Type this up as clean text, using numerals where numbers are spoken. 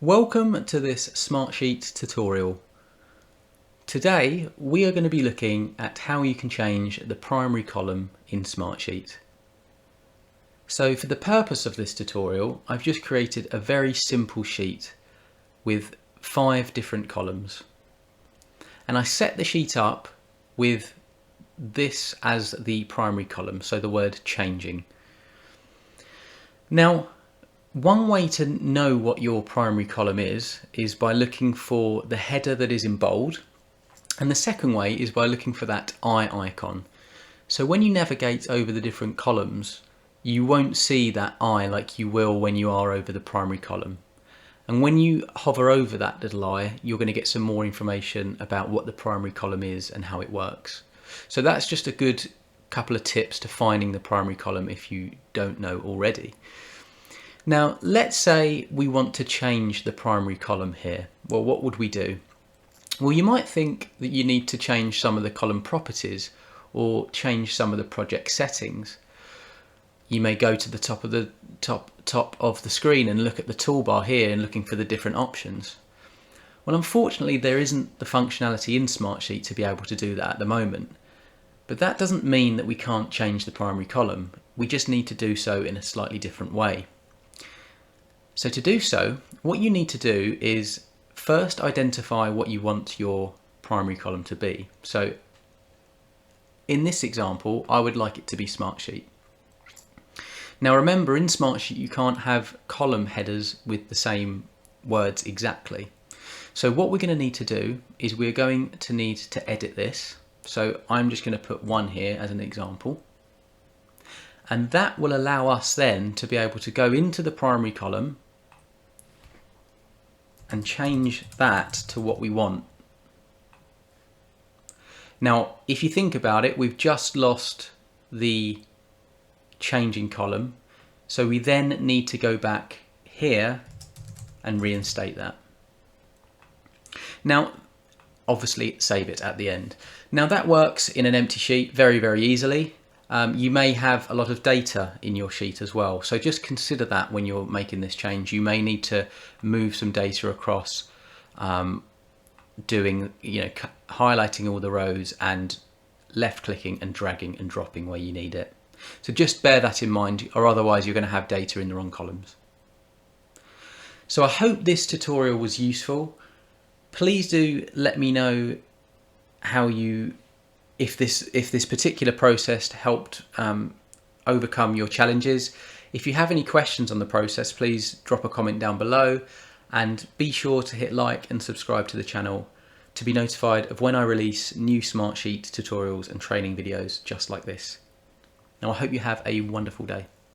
Welcome to this Smartsheet tutorial. Today we are going to be looking at how you can change the primary column in Smartsheet. So for the purpose of this tutorial, I've just created a very simple sheet with 5 different columns. And I set the sheet up with this as the primary column, so the word changing. Now, one way to know what your primary column is by looking for the header that is in bold, and the second way is by looking for that eye icon. So when you navigate over the different columns, you won't see that eye like you will when you are over the primary column. And when you hover over that little eye, you're going to get some more information about what the primary column is and how it works. So that's just a good couple of tips to finding the primary column if you don't know already. Now, let's say we want to change the primary column here. Well, what would we do? Well, you might think that you need to change some of the column properties or change some of the project settings. You may go to the top of the screen and look at the toolbar here and looking for the different options. Well, unfortunately, there isn't the functionality in Smartsheet to be able to do that at the moment. But that doesn't mean that we can't change the primary column. We just need to do so in a slightly different way. So to do so, what you need to do is first identify what you want your primary column to be. So in this example, I would like it to be Smartsheet. Now remember, in Smartsheet you can't have column headers with the same words exactly. So what we're going to need to do is we're going to need to edit this. So I'm just going to put 1 here as an example. And that will allow us then to be able to go into the primary column and change that to what we want. Now, if you think about it, we've just lost the changing column, so we then need to go back here and reinstate that. Now, obviously save it at the end. Now that works in an empty sheet very, very easily. You may have a lot of data in your sheet as well, so just consider that when you're making this change. You may need to move some data across, highlighting all the rows and left clicking and dragging and dropping where you need it. So just bear that in mind, or otherwise you're going to have data in the wrong columns. So I hope this tutorial was useful. Please do let me know if this particular process helped overcome your challenges. If you have any questions on the process, please drop a comment down below, and be sure to hit like and subscribe to the channel to be notified of when I release new Smartsheet tutorials and training videos just like this. Now I hope you have a wonderful day.